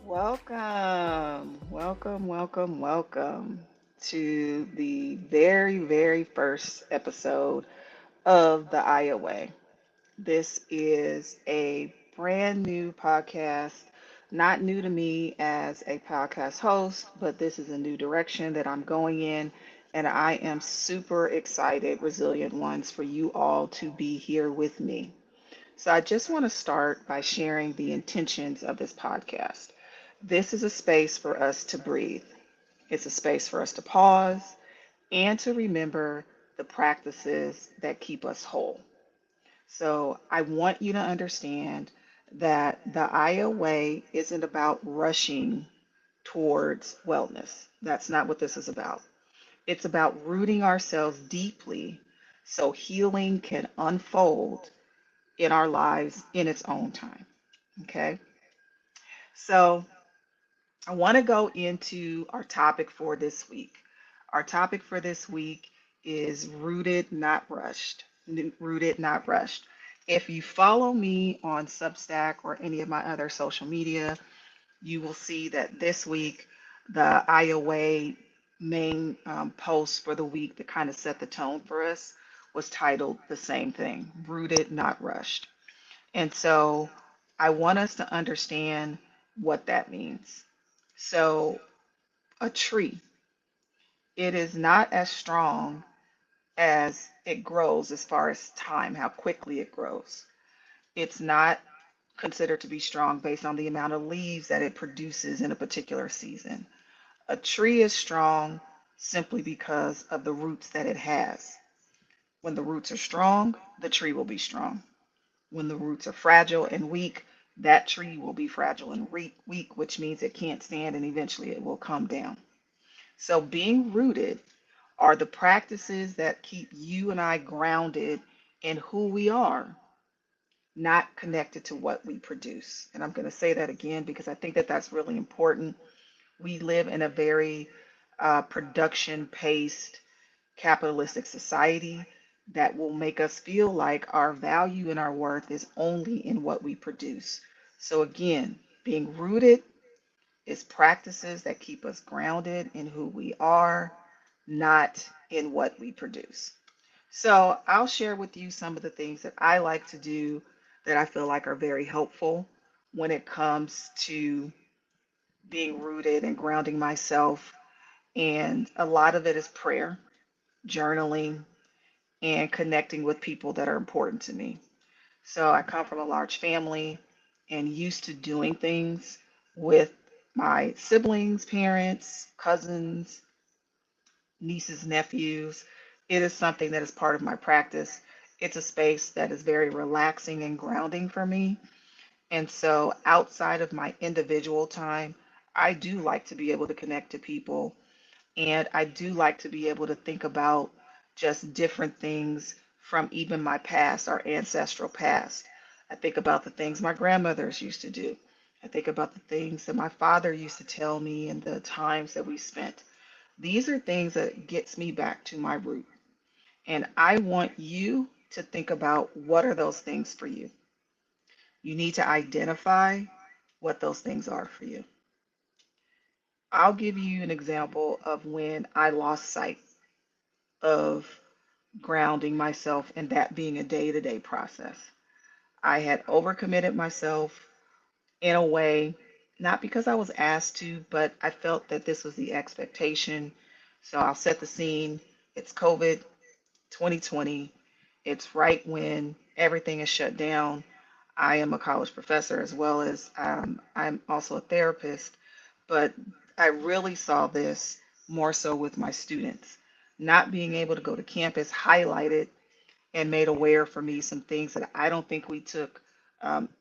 Welcome to the very first episode of the IOA. This is a brand new podcast, not new to me as a podcast host, but this is a new direction that I'm going in, and I am super excited, resilient ones, for you all to be here with me. So I just want to start by sharing the intentions of this podcast. This is a space for us to breathe. It's a space for us to pause and to remember the practices that keep us whole. So I want you to understand that the IO way isn't about rushing towards wellness. That's not what this is about. It's about rooting ourselves deeply so healing can unfold in our lives in its own time. Okay. So I want to go into our topic for this week. Our topic for this week is rooted, not rushed. Rooted, not rushed. If you follow me on Substack or any of my other social media, you will see that this week the IOA main post for the week that kind of set the tone for us was titled the same thing, rooted, not rushed. And so I want us to understand what that means. So, a tree, it is not as strong as it grows as far as time, how quickly it grows. It's not considered to be strong based on the amount of leaves that it produces in a particular season. A tree is strong simply because of the roots that it has. When the roots are strong, the tree will be strong. When the roots are fragile and weak, that tree will be fragile and weak, which means it can't stand and eventually it will come down. So, being rooted are the practices that keep you and I grounded in who we are, not connected to what we produce. And I'm going to say that again because I think that that's really important. We live in a very production paced capitalistic society that will make us feel like our value and our worth is only in what we produce. So, again, being rooted is practices that keep us grounded in who we are, not in what we produce. So, I'll share with you some of the things that I like to do that I feel like are very helpful when it comes to being rooted and grounding myself. And a lot of it is prayer, journaling, and connecting with people that are important to me. So I come from a large family and used to doing things with my siblings, parents, cousins, nieces, nephews. It is something that is part of my practice. It's a space that is very relaxing and grounding for me. And so outside of my individual time, I do like to be able to connect to people. And I do like to be able to think about just different things from even my past, our ancestral past. I think about the things my grandmothers used to do. I think about the things that my father used to tell me and the times that we spent. These are things that gets me back to my root. And I want you to think about what are those things for you. You need to identify what those things are for you. I'll give you an example of when I lost sight of grounding myself and that being a day to day process. I had overcommitted myself in a way, not because I was asked to, but I felt that this was the expectation. So I'll set the scene. It's COVID 2020. It's right when everything is shut down. I am a college professor as well as I'm also a therapist, but I really saw this more so with my students. Not being able to go to campus highlighted and made aware for me some things that I don't think we took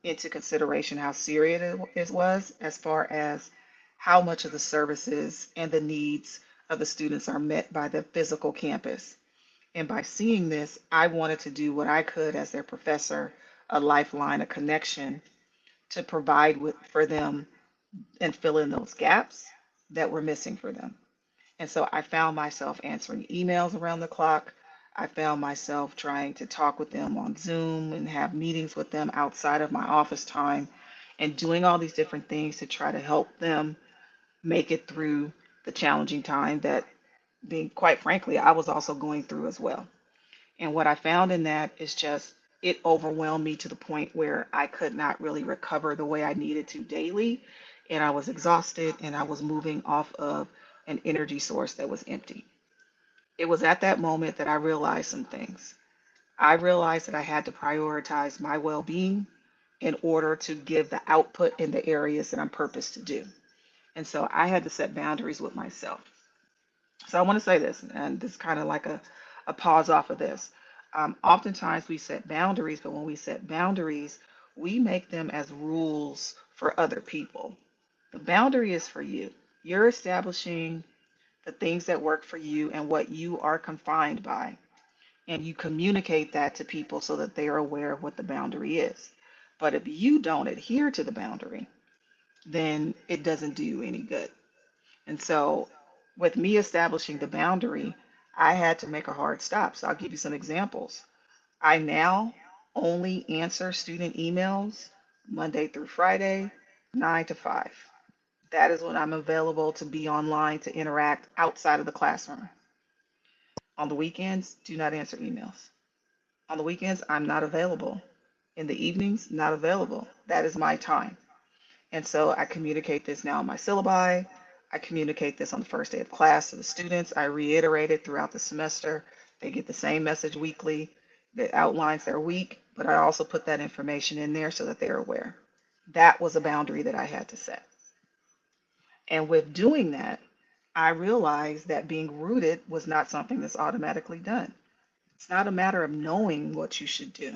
into consideration how serious it was as far as how much of the services and the needs of the students are met by the physical campus. And by seeing this, I wanted to do what I could as their professor, a lifeline, a connection to provide for them and fill in those gaps that were missing for them. And so I found myself answering emails around the clock. I found myself trying to talk with them on Zoom and have meetings with them outside of my office time and doing all these different things to try to help them make it through the challenging time that, being quite frankly, I was also going through as well. And what I found in that is just it overwhelmed me to the point where I could not really recover the way I needed to daily. And I was exhausted and I was moving off of an energy source that was empty. It was at that moment that I realized some things. I realized that I had to prioritize my well being in order to give the output in the areas that I'm purposed to do. And so I had to set boundaries with myself. So I want to say this, and this is kind of like a pause off of this. Oftentimes we set boundaries, but when we set boundaries, we make them as rules for other people. The boundary is for you. You're establishing the things that work for you and what you are confined by. And you communicate that to people so that they are aware of what the boundary is. But if you don't adhere to the boundary, then it doesn't do you any good. And so, with me establishing the boundary, I had to make a hard stop. So, I'll give you some examples. I now only answer student emails Monday through Friday, 9 to 5. That is when I'm available to be online to interact outside of the classroom. On the weekends, do not answer emails. On the weekends, I'm not available. In the evenings, not available. That is my time. And so I communicate this now in my syllabi. I communicate this on the first day of class to the students. I reiterate it throughout the semester. They get the same message weekly that outlines their week, but I also put that information in there so that they're aware. That was a boundary that I had to set. And with doing that, I realized that being rooted was not something that's automatically done. It's not a matter of knowing what you should do.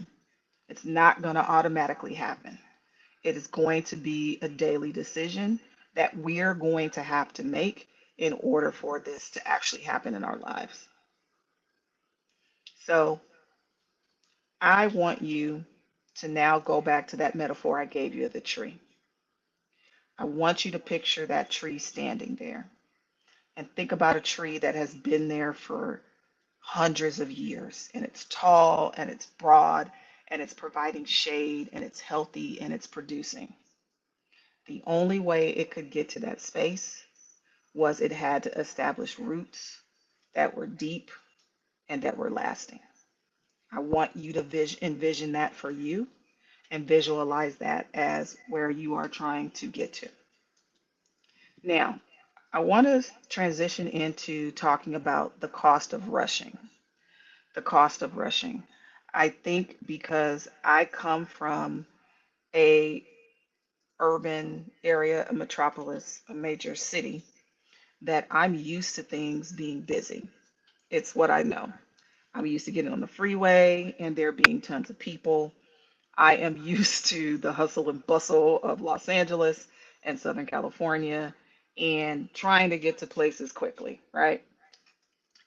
It's not going to automatically happen. It is going to be a daily decision that we're going to have to make in order for this to actually happen in our lives. So I want you to now go back to that metaphor I gave you of the tree. I want you to picture that tree standing there and think about a tree that has been there for hundreds of years and it's tall and it's broad and it's providing shade and it's healthy and it's producing. The only way it could get to that space was it had to establish roots that were deep and that were lasting. I want you to envision that for you and visualize that as where you are trying to get to. Now, I want to transition into talking about the cost of rushing. The cost of rushing. I think because I come from a urban area, a metropolis, a major city, that I'm used to things being busy. It's what I know. I'm used to getting on the freeway and there being tons of people. I am used to the hustle and bustle of Los Angeles and Southern California and trying to get to places quickly, right?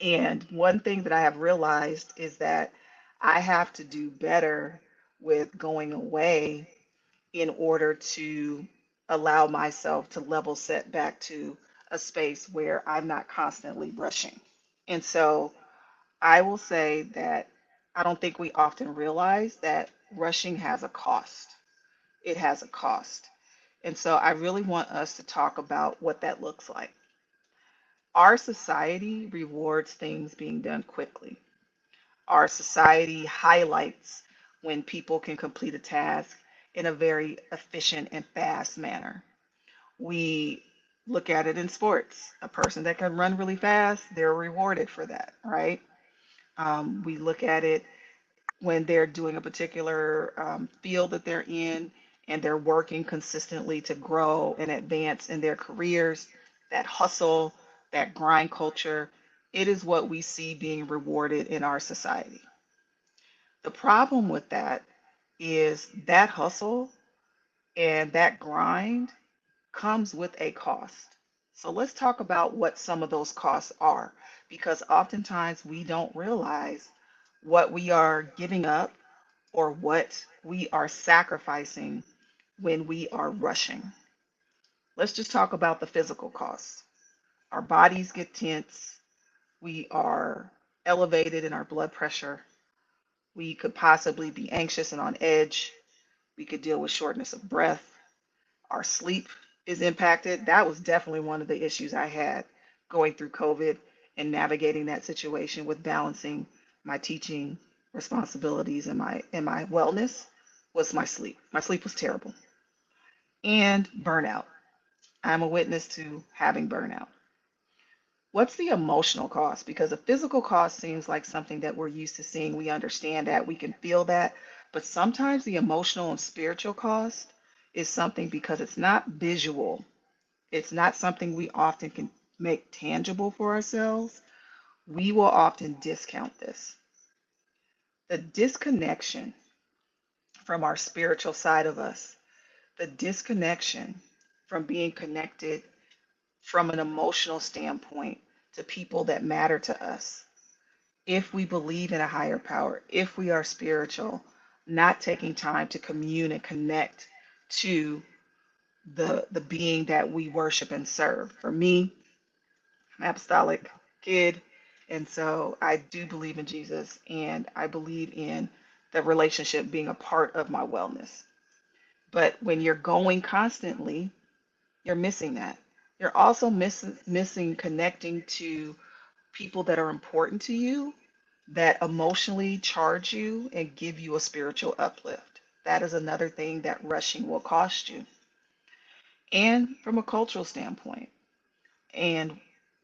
And one thing that I have realized is that I have to do better with going away in order to allow myself to level set back to a space where I'm not constantly rushing. And so I will say that I don't think we often realize that rushing has a cost. It has a cost. And so I really want us to talk about what that looks like. Our society rewards things being done quickly. Our society highlights when people can complete a task in a very efficient and fast manner. We look at it in sports. A person that can run really fast, they're rewarded for that, right? We look at it when they're doing a particular field that they're in and they're working consistently to grow and advance in their careers, that hustle, that grind culture, it is what we see being rewarded in our society. The problem with that is that hustle and that grind comes with a cost. So let's talk about what some of those costs are, because oftentimes we don't realize what we are giving up or what we are sacrificing when we are rushing. Let's just talk about the physical costs. Our bodies get tense, we are elevated in our blood pressure, we could possibly be anxious and on edge, we could deal with shortness of breath, Our sleep is impacted. That was definitely one of the issues I had going through COVID and navigating that situation with balancing my teaching responsibilities and my wellness was my sleep. My sleep was terrible. And burnout. I'm a witness to having burnout. What's the emotional cost? Because the physical cost seems like something that we're used to seeing. We understand that, we can feel that. But sometimes the emotional and spiritual cost is something because it's not visual, it's not something we often can make tangible for ourselves. We will often discount this. The disconnection from our spiritual side of us, the disconnection from being connected from an emotional standpoint to people that matter to us. If we believe in a higher power, if we are spiritual, not taking time to commune and connect to the being that we worship and serve. For me, I'm an apostolic kid, and so I do believe in Jesus, and I believe in the relationship being a part of my wellness. But when you're going constantly, you're missing that. You're also missing connecting to people that are important to you, that emotionally charge you and give you a spiritual uplift. That is another thing that rushing will cost you. And from a cultural standpoint, and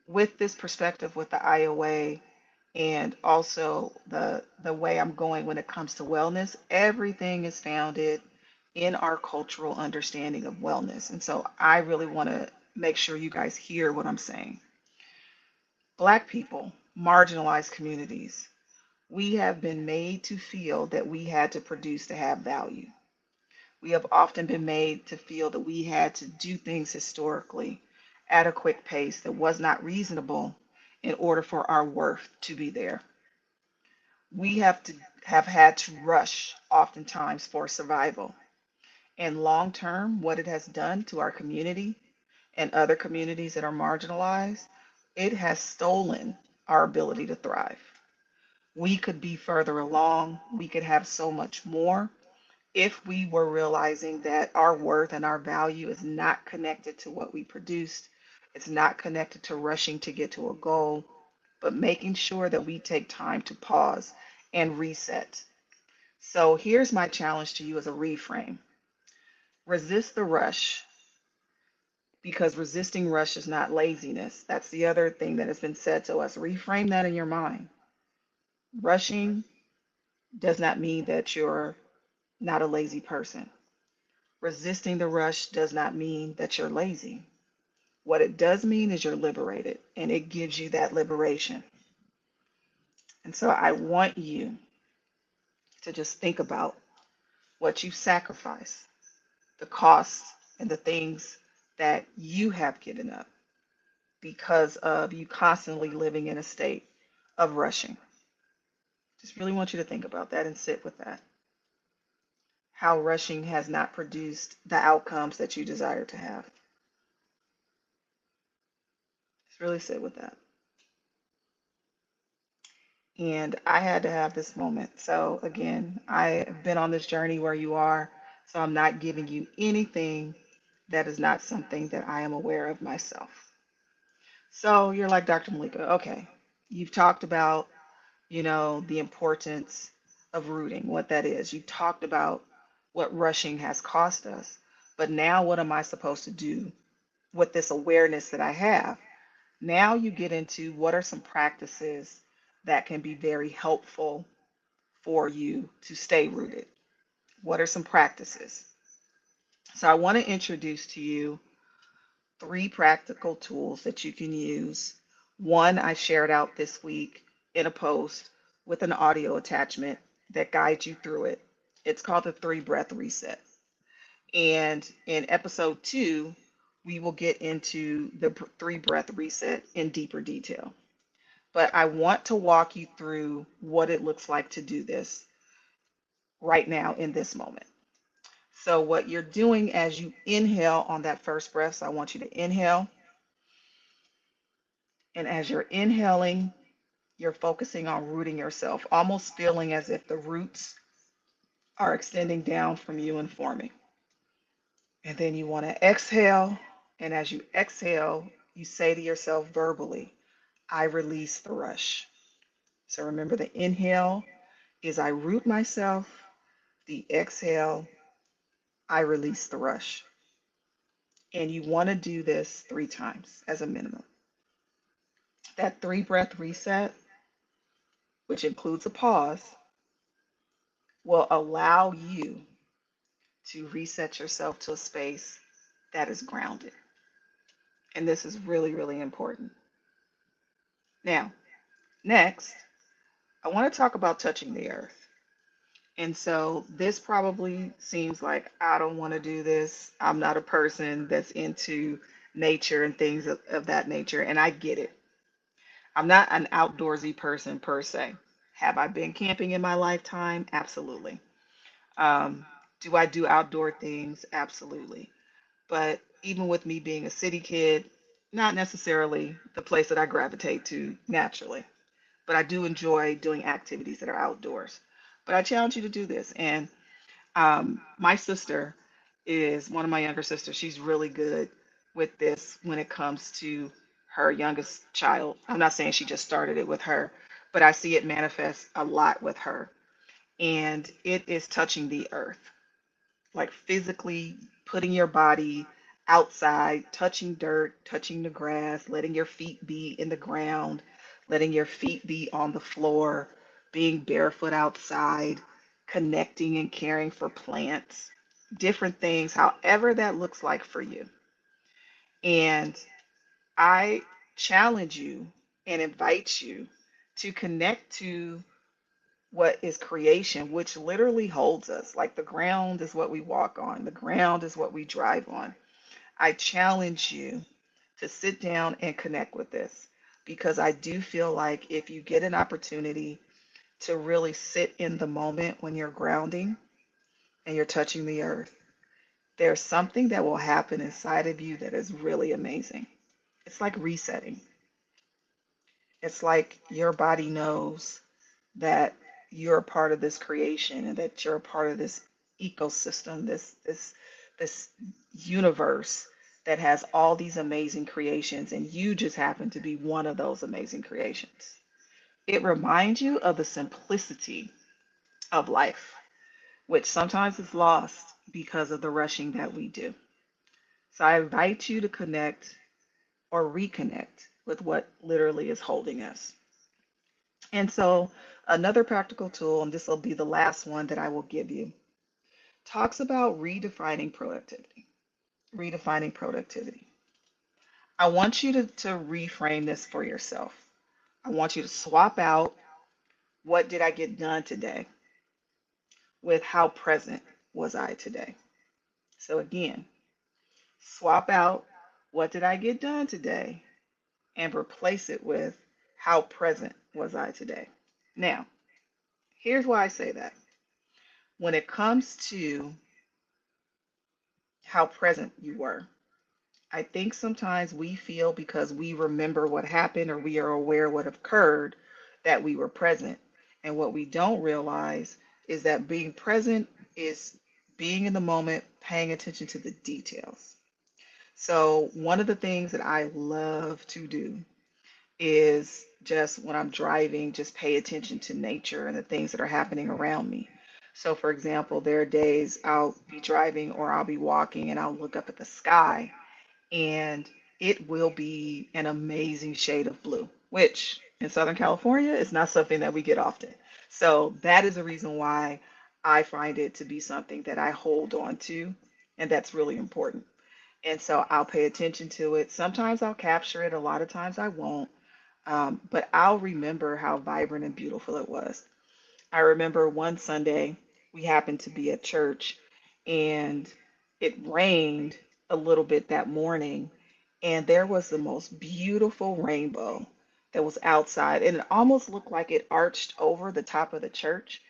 with this perspective with the IOA and also the way I'm going when it comes to wellness, everything is founded in our cultural understanding of wellness. And so I really want to make sure you guys hear what I'm saying. Black people, marginalized communities, we have been made to feel that we had to produce to have value. We have often been made to feel that we had to do things historically at a quick pace that was not reasonable in order for our worth to be there. We have had to rush oftentimes for survival. And long term, what it has done to our community and other communities that are marginalized, it has stolen our ability to thrive. We could be further along. We could have so much more if we were realizing that our worth and our value is not connected to what we produced. It's not connected to rushing to get to a goal, but making sure that we take time to pause and reset. So here's my challenge to you as a reframe. Resist the rush, because resisting rush is not laziness. That's the other thing that has been said to us. Reframe that in your mind. Rushing does not mean that you're not a lazy person. Resisting the rush does not mean that you're lazy. What it does mean is you're liberated, and it gives you that liberation. And so I want you to just think about what you sacrifice, the costs and the things that you have given up because of you constantly living in a state of rushing. Just really want you to think about that and sit with that. How rushing has not produced the outcomes that you desire to have. Just really sit with that. And I had to have this moment. So, again, I have been on this journey where you are. So, I'm not giving you anything that is not something that I am aware of myself. So, you're like, Dr. Malika, okay, you've talked about, the importance of rooting, what that is. You talked about what rushing has cost us. But now, what am I supposed to do with this awareness that I have? Now you get into what are some practices that can be very helpful for you to stay rooted. What are some practices? So I want to introduce to you three practical tools that you can use. One I shared out this week in a post with an audio attachment that guides you through it. It's called the 3 breath reset. And in episode 2, we will get into the 3 breath reset in deeper detail. But I want to walk you through what it looks like to do this right now in this moment. So, what you're doing as you inhale on that first breath, so I want you to inhale. And as you're inhaling, you're focusing on rooting yourself, almost feeling as if the roots are extending down from you and forming. And then you want to exhale. And as you exhale, you say to yourself verbally, I release the rush. So remember, the inhale is I root myself. The exhale, I release the rush. And you want to do this 3 times as a minimum. That 3 breath reset, which includes a pause, will allow you to reset yourself to a space that is grounded. And this is really, really important. Now, next, I want to talk about touching the earth. And so this probably seems like I don't want to do this. I'm not a person that's into nature and things of that nature. And I get it. I'm not an outdoorsy person per se. Have I been camping in my lifetime? Absolutely. Um, do I do outdoor things? Absolutely. But even with me being a city kid, not necessarily the place that I gravitate to naturally. But I do enjoy doing activities that are outdoors. But I challenge you to do this. And my sister is one of my younger sisters. She's really good with this when it comes to her youngest child. I'm not saying she just started it with her, but I see it manifest a lot with her. And it is touching the earth, like physically putting your body outside, touching dirt, touching the grass, letting your feet be in the ground, letting your feet be on the floor, being barefoot outside, connecting and caring for plants, different things, however that looks like for you. And I challenge you and invite you to connect to what is creation, which literally holds us. Like the ground is what we walk on, the ground is what we drive on. I challenge you to sit down and connect with this because I do feel like if you get an opportunity to really sit in the moment when you're grounding and you're touching the earth, there's something that will happen inside of you that is really amazing. It's like resetting. It's like your body knows that you're a part of this creation and that you're a part of this ecosystem, this universe that has all these amazing creations, and you just happen to be one of those amazing creations. It reminds you of the simplicity of life, which sometimes is lost because of the rushing that we do. So I invite you to connect or reconnect with what literally is holding us. And so, another practical tool, and this will be the last one that I will give you, talks about redefining productivity. Redefining productivity. I want you to reframe this for yourself. I want you to swap out what did I get done today with how present was I today. So, again, swap out what did I get done today and replace it with how present was I today. Now, here's why I say that. When it comes to how present you were, I think sometimes we feel because we remember what happened or we are aware what occurred that we were present. And what we don't realize is that being present is being in the moment, paying attention to the details. So, one of the things that I love to do is just when I'm driving, just pay attention to nature and the things that are happening around me. So, for example, there are days I'll be driving or I'll be walking and I'll look up at the sky and it will be an amazing shade of blue, which in Southern California is not something that we get often. So, that is the reason why I find it to be something that I hold on to, and that's really important. And so I'll pay attention to it. Sometimes I'll capture it, a lot of times I won't. But I'll remember how vibrant and beautiful it was. I remember one Sunday we happened to be at church and it rained a little bit that morning, and there was the most beautiful rainbow that was outside, and it almost looked like it arched over the top of the church.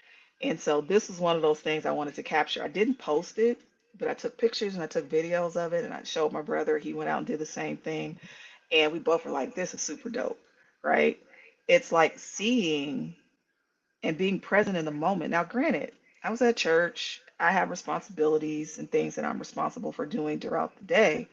And so this was one of those things I wanted to capture. I didn't post it, but I took pictures and I took videos of it and I showed my brother. He went out and did the same thing. And we both were like, this is super dope, right? It's like seeing and being present in the moment. Now, granted, I was at church. I have responsibilities and things that I'm responsible for doing throughout the day.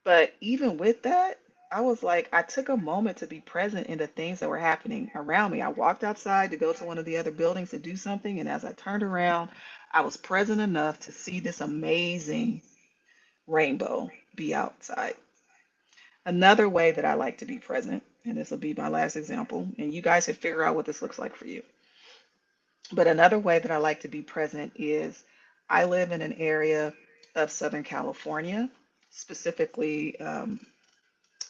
But even with that, I was like, I took a moment to be present in the things that were happening around me. I walked outside to go to one of the other buildings to do something. And as I turned around, I was present enough to see this amazing rainbow be outside. Another way that I like to be present, and this will be my last example, and you guys can figure out what this looks like for you. But another way that I like to be present is I live in an area of Southern California, specifically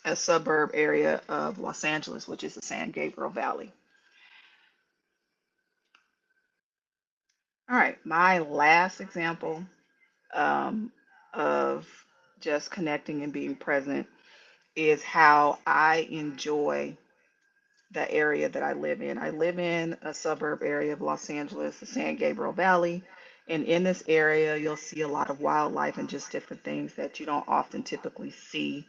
a suburb area of Los Angeles, which is the San Gabriel Valley. All right, my last example of just connecting and being present is how I enjoy the area that I live in. I live in a suburb area of Los Angeles, the San Gabriel Valley. And in this area, you'll see a lot of wildlife and just different things that you don't often typically see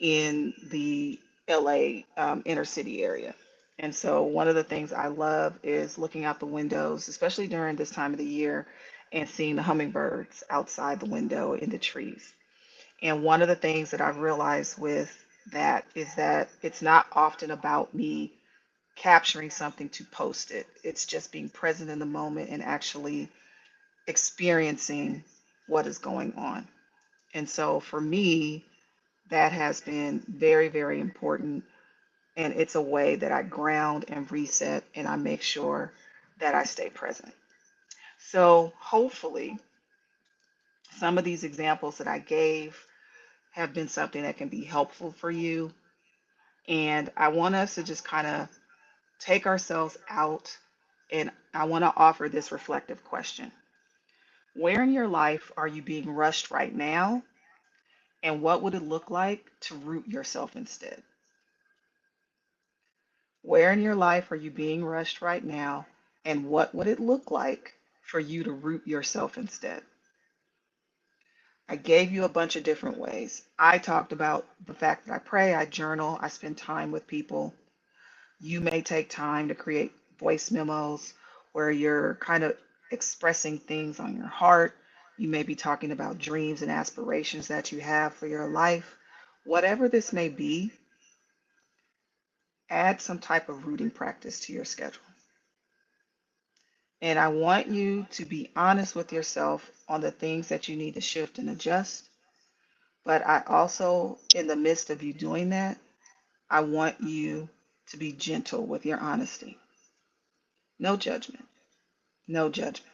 in the LA inner city area. And so, one of the things I love is looking out the windows, especially during this time of the year, and seeing the hummingbirds outside the window in the trees. And one of the things that I've realized with that is that it's not often about me capturing something to post it. It's just being present in the moment and actually experiencing what is going on. And so for me, that has been very, very important. And it's a way that I ground and reset and I make sure that I stay present. So hopefully, some of these examples that I gave have been something that can be helpful for you. And I want us to just kind of take ourselves out, and I want to offer this reflective question. Where in your life are you being rushed right now? And what would it look like to root yourself instead? Where in your life are you being rushed right now? And what would it look like for you to root yourself instead? I gave you a bunch of different ways. I talked about the fact that I pray, I journal, I spend time with people. You may take time to create voice memos where you're kind of expressing things on your heart. You may be talking about dreams and aspirations that you have for your life. Whatever this may be, add some type of rooting practice to your schedule. And I want you to be honest with yourself on the things that you need to shift and adjust. But I also, in the midst of you doing that, I want you to be gentle with your honesty. No judgment. No judgment.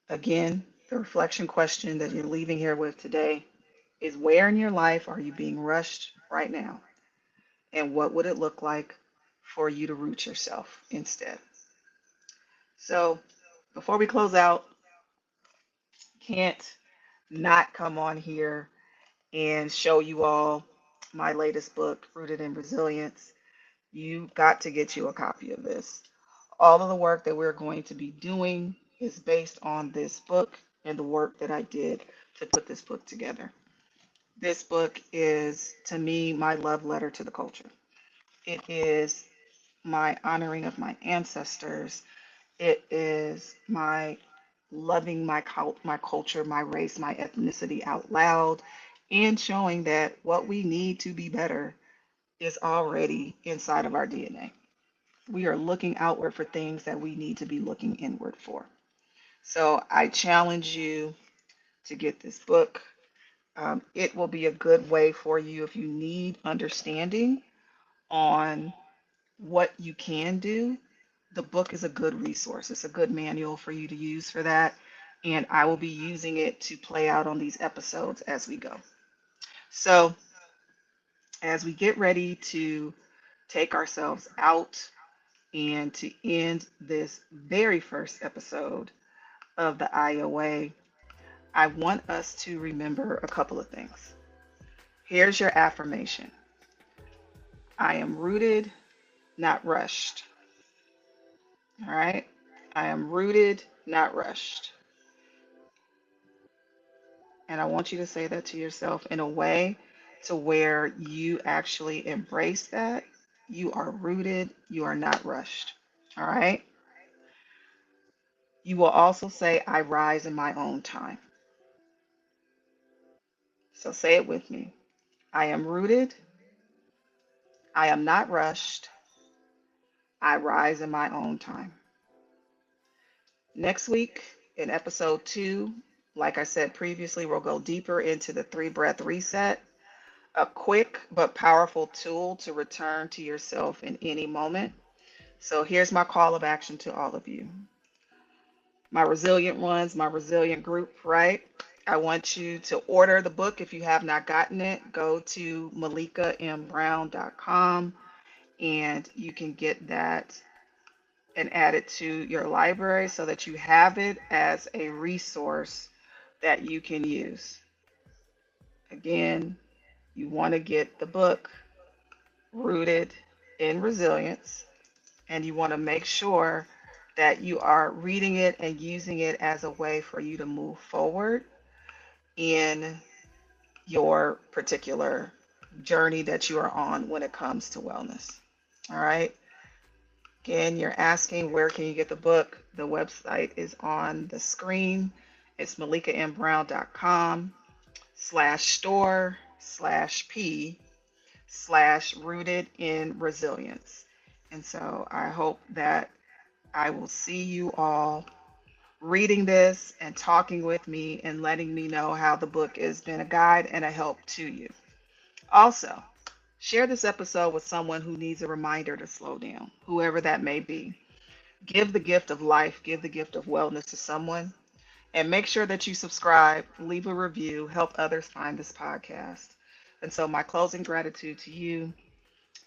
Again, the reflection question that you're leaving here with today is, where in your life are you being rushed right now? And what would it look like for you to root yourself instead? So before we close out, can't not come on here and show you all my latest book, Rooted in Resilience. You've got to get you a copy of this. All of the work that we're going to be doing is based on this book and the work that I did to put this book together. This book is, to me, my love letter to the culture. It is my honoring of my ancestors. It is my loving my culture, my race, my ethnicity out loud, and showing that what we need to be better is already inside of our DNA. We are looking outward for things that we need to be looking inward for. So I challenge you to get this book. It will be a good way for you if you need understanding on what you can do. The book is a good resource. It's a good manual for you to use for that. And I will be using it to play out on these episodes as we go. So, as we get ready to take ourselves out and to end this very first episode of the IOA, I want us to remember a couple of things. Here's your affirmation: I am rooted, not rushed. All right? I am rooted, not rushed. And I want you to say that to yourself in a way to where you actually embrace that. You are rooted, you are not rushed. All right? You will also say, I rise in my own time. So say it with me. I am rooted. I am not rushed. I rise in my own time. Next week, in episode 2, like I said previously, we'll go deeper into the 3 breath reset, a quick but powerful tool to return to yourself in any moment. So here's my call of action to all of you, my resilient ones, my resilient group, right? I want you to order the book if you have not gotten it. Go to MalikaMBrown.com and you can get that and add it to your library so that you have it as a resource that you can use. Again, you want to get the book Rooted in Resilience, and you want to make sure that you are reading it and using it as a way for you to move forward in your particular journey that you are on when it comes to wellness. All right. Again, you're asking where can you get the book? The website is on the screen. It's MalikaMBrown.com/store/p/rooted in resilience. And so I hope that I will see you all reading this and talking with me and letting me know how the book has been a guide and a help to you. Also, share this episode with someone who needs a reminder to slow down, whoever that may be. Give the gift of life, give the gift of wellness to someone, and make sure that you subscribe, leave a review, help others find this podcast. And so, my closing gratitude to you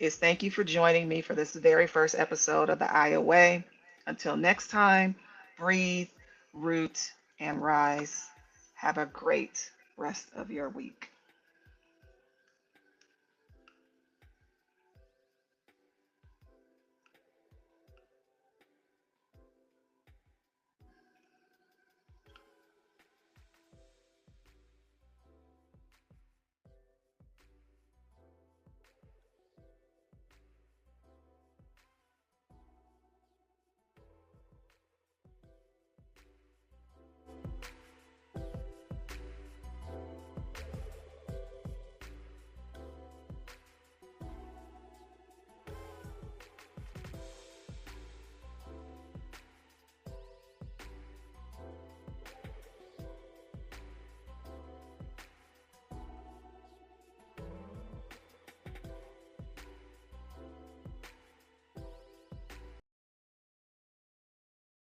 is thank you for joining me for this very first episode of the Aya Way. Until next time, breathe, root, and rise. Have a great rest of your week.